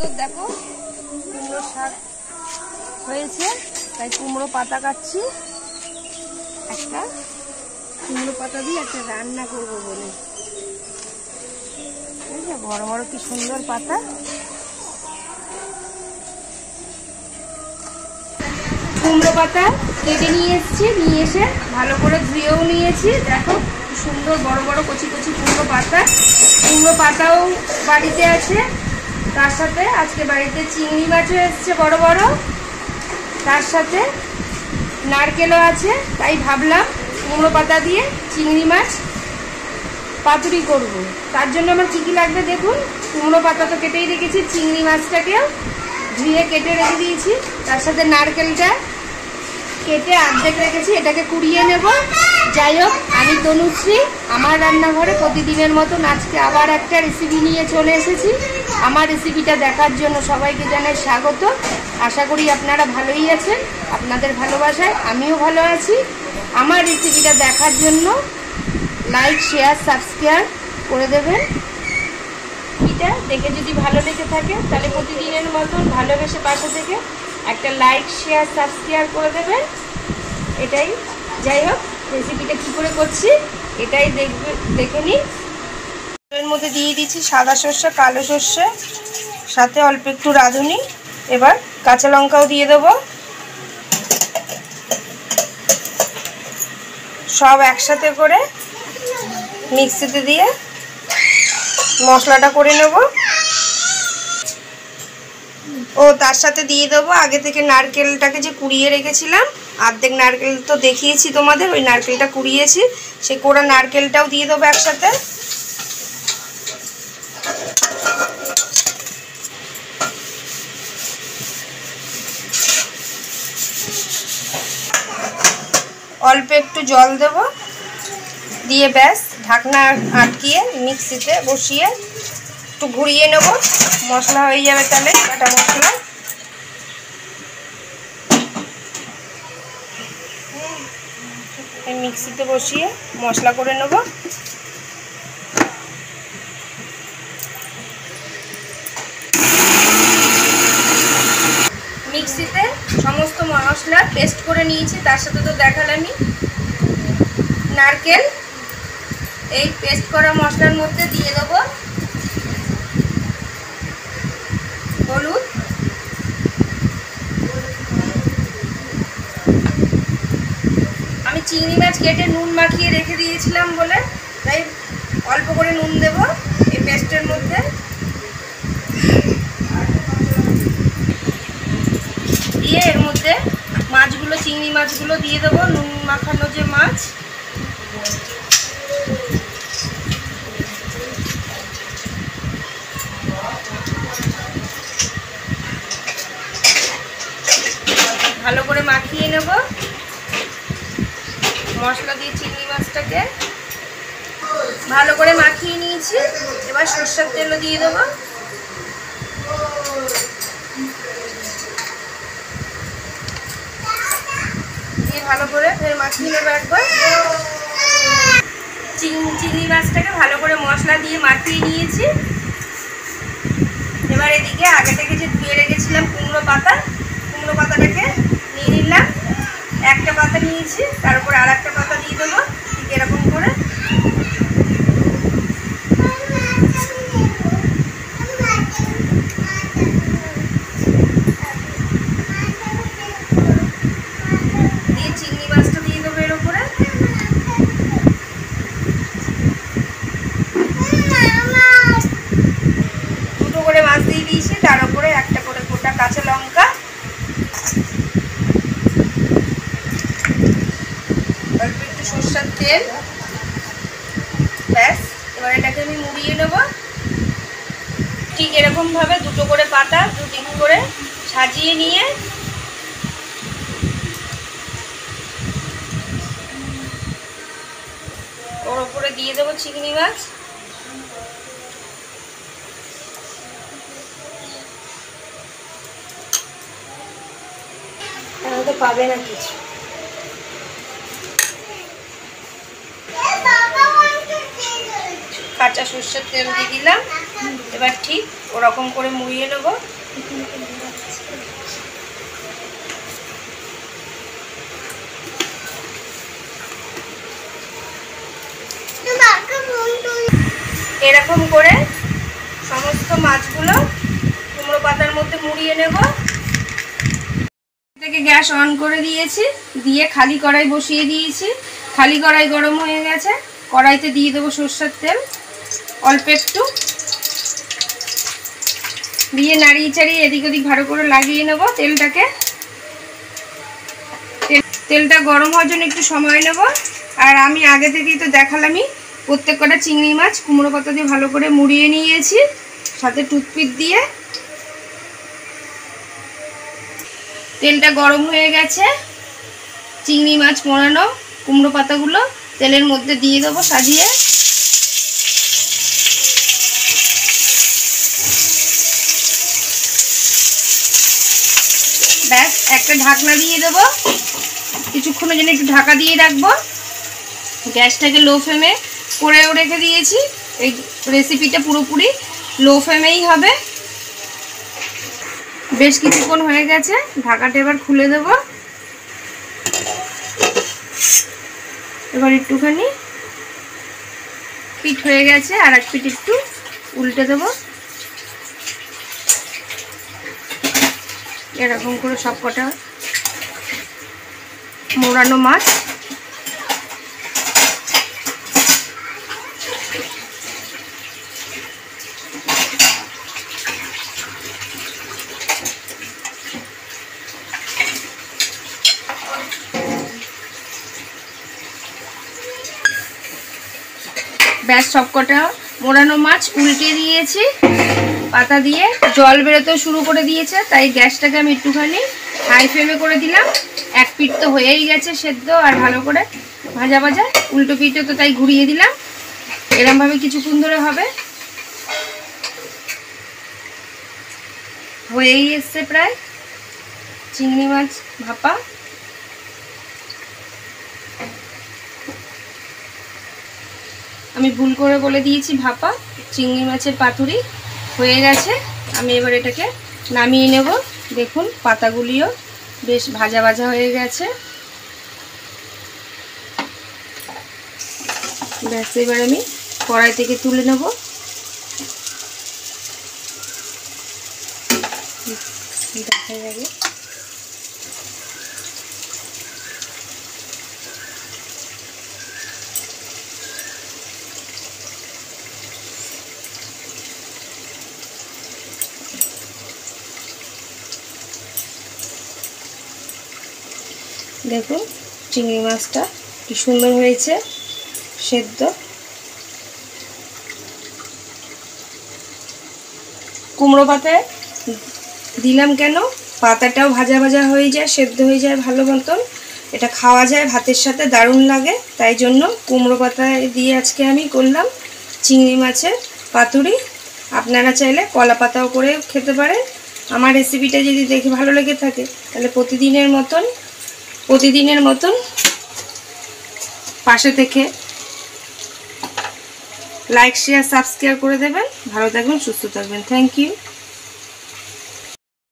সুন্দর দেখো কুমড়ো শাক হয়েছে, তাই কুমড়ো পাতা কাটছি। একটা কুমড়ো পাতা দিয়ে একটা রান্না করবো বলে, বড় বড় কি সুন্দর পাতা। কুমড়ো পাতা কেটে নিয়ে এসেছি, নিয়ে এসে ভালো করে ধুয়েও নিয়েছি। দেখো কি সুন্দর বড় বড় কচি কচি কুমড়ো পাতা। কুমড়ো পাতাও বাড়িতে আছে, তার সাথে আজকে বাড়িতে চিংড়ি মাছও এসছে বড় বড়, তার সাথে নারকেলও আছে। তাই ভাবলাম কুমড়ো পাতা দিয়ে চিংড়ি মাছ পাতুরি করব। তার জন্য আমার কী কী লাগবে দেখুন। কুমড়ো পাতা তো কেটেই রেখেছি, চিংড়ি মাছটাকেও ধুয়ে কেটে রেখে দিয়েছি, তার সাথে নারকেলটা কেটে অর্ধেক রেখেছি, এটাকে কুড়িয়ে নেব। যাই হোক, আমি তনুশ্রী, আমার রান্নাঘরে প্রতিদিনের মতন আজকে আবার একটা রেসিপি নিয়ে চলে এসেছি। আমার রেসিপিটা দেখার জন্য সবাইকে জানাই স্বাগত। আশা করি আপনারা ভালোই আছেন, আপনাদের ভালোবাসায় আমিও ভালো আছি। আমার রেসিপিটা দেখার জন্য লাইক, শেয়ার, সাবস্ক্রাইব করে দেবেন। এটা দেখে যদি ভালো লেগে থাকে তাহলে প্রতিদিনের মতন ভালোবেসে পাশে থেকে একটা লাইক, শেয়ার, সাবস্ক্রাইব করে দেবেন। এটাই। যাই হোক, রেসিপিটা কী করে করছি এটাই দেখে নিন। এর মধ্যে দিয়ে দিচ্ছি সাদা সর্ষে, কালো সর্ষে, সাথে অল্প একটু রাঁধুনি। এবার কাঁচা লঙ্কাও দিয়ে দেবো। সব একসাথে করে মিক্সিতে দিয়ে মশলাটা করে নেব। ও তার সাথে দিয়ে দেবো আগে থেকে নারকেলটাকে যে কুড়িয়ে রেখেছিলাম, অর্ধেক নারকেল তো দেখিয়েছি তোমাদের, ওই নারকেলটা কুড়িয়েছি, সেই কোড়া নারকেলটাও দিয়ে দেবো একসাথে। অল্প একটু জল দেব, দিয়ে ব্যাস ঢাকনা আটকিয়ে মিক্সিতে বসিয়ে একটু ঘুরিয়ে নেব। মশলা হয়ে যাবে তাহলে, কাটা মশলা। মিক্সিতে বসিয়ে মশলা করে নেব। মিক্সিতে সমস্ত মশলা পেস্ট করে নিয়েছি, তার সাথে তো দেখালামই নারকেল। এই পেস্ট করা মশলার মধ্যে দিয়ে দেবো হলুদ, আমি চিংড়ি মাছ কেটে নুন মাখিয়ে রেখে দিয়েছিলাম বলে তাই অল্প করে নুন দেব এই পেস্টের মধ্যে। দিয়ে এর মধ্যে মাছগুলো, চিংড়ি মাছগুলো দিয়ে দেবো, নুন মাখানো যে মাছ। ভালো করে মাখিয়ে নেব মশলা দিয়ে। চিংড়ি মাছটাকে ভালো করে মাখিয়ে নিয়েছি। এবার সরষের তেলও দিয়ে দেবো। দিয়ে ভালো করে ফের মাখিয়ে নেবো একবার। চিংড়ি মাছটাকে ভালো করে মশলা দিয়ে মাখিয়ে নিয়েছি। এবার এদিকে আগে থেকে যে ধুয়ে রেখেছিলাম কুমড়ো পাতা, কুমড়ো পাতাটাকে নিয়ে নিলাম। একটা পাতা নিয়েছি, তার উপরে আর একটা পাতা দিয়ে দেবো, ঠিক এরকম করে। দিয়ে চিংড়ি মাছটা দিয়ে দেবো এর উপরে। দুটো করে মাছ দিয়ে দিয়েছি, তার উপরে একটা করে গোটা কাঁচা লঙ্কা, অল্প একটু সরষের তেল। ব্যাস, এবার এটাকে আমি মুড়িয়ে নেব। ঠিক এরকম ভাবে দুটো করে পাতা দুদিক করে সাজিয়ে নিয়ে ওর উপরে দিয়ে দেবো চিংড়ি মাছ। তাহলে তো পাবে না কিছু। কাঁচা সরষের তেল দিয়ে দিলাম। এবার ঠিক ওরকম করে মুড়িয়ে নেব। এরকম করে সমস্ত মাছগুলো কুমড়ো পাতার মধ্যে মুড়িয়ে নেব। থেকে গ্যাস অন করে দিয়েছি, দিয়ে খালি কড়াই বসিয়ে দিয়েছি। খালি কড়াই গরম হয়ে গেছে, কড়াইতে দিয়ে দেবো সরষের তেল অল্প একটু, দিয়ে নাড়িয়ে চাড়িয়ে এদিক ওদিক ভালো করে লাগিয়ে নেব তেলটাকে। তেলটা গরম হওয়ার জন্য একটু সময় নেব। আর আমি আগে থেকেই তো দেখালামই, প্রত্যেক কটা চিংড়ি মাছ কুমড়ো পাতা দিয়ে ভালো করে মুড়িয়ে নিয়েছি, সাথে টুথপিক দিয়ে। তেলটা গরম হয়ে গেছে, চিংড়ি মাছ মোড়ানো কুমড়ো পাতাগুলো তেলের মধ্যে দিয়ে দেবো সাজিয়ে। ব্যাস, একটা ঢাকনা দিয়ে দেবো, কিছুক্ষণের জন্য একটু ঢাকা দিয়ে রাখবো। গ্যাসটাকে লো ফ্লেমে করেও রেখে দিয়েছি। এই রেসিপিটা পুরোপুরি লো ফ্লেমেই হবে। বেশ কিছুক্ষণ হয়ে গেছে, ঢাকাটা এবার খুলে দেব। এবার একটুখানি পিঠ হয়ে গেছে, আর এক পিঠ একটু উল্টে দেব। এরকম করে সব কটা মোড়ানো মাছ ব্যাস, সবকটা মোড়ানো মাছ উল্টে দিয়েছি। পাতা দিয়ে জল বেরোতেও শুরু করে দিয়েছে, তাই গ্যাসটাকে আমি একটুখানি হাই ফ্লেমে করে দিলাম। এক পিঠ তো হয়েই গেছে সেদ্ধ আর ভালো করে ভাজা ভাজা, উল্টো পিঠে তো তাই ঘুরিয়ে দিলাম। এরমভাবে কিছুক্ষণ ধরে হবে। হয়েই এসছে প্রায় চিংড়ি মাছ ভাপা। আমি ভুল করে বলে দিয়েছি ভাপা, চিংড়ি মাছের পাতুরি হয়ে গেছে। আমি এবার এটাকে নামিয়ে নেব। দেখুন পাতাগুলিও বেশ ভাজা ভাজা হয়ে গেছে। ব্যাস, এবার আমি কড়াই থেকে তুলে নেব। দেখা যাবে দেখুন চিংড়ি মাছটা কি সুন্দর হয়েছে সেদ্ধ। কুমড়ো পাতায় দিলাম কেন, পাতাটাও ভাজা ভাজা হয়ে যায়, সেদ্ধ হয়ে যায় ভালো মতন। এটা খাওয়া যায় ভাতের সাথে, দারুণ লাগে। তাই জন্য কুমড়ো পাতায় দিয়ে আজকে আমি করলাম চিংড়ি মাছের পাতুরি। আপনারা চাইলে কলা পাতাও করে খেতে পারেন। আমার রেসিপিটা যদি দেখে ভালো লেগে থাকে তাহলে প্রতিদিনের মতন পাশে থেকে লাইক শেয়ার সাবস্ক্রাইব করে দেবেন। ভালো থাকবেন, সুস্থ থাকবেন। Thank you.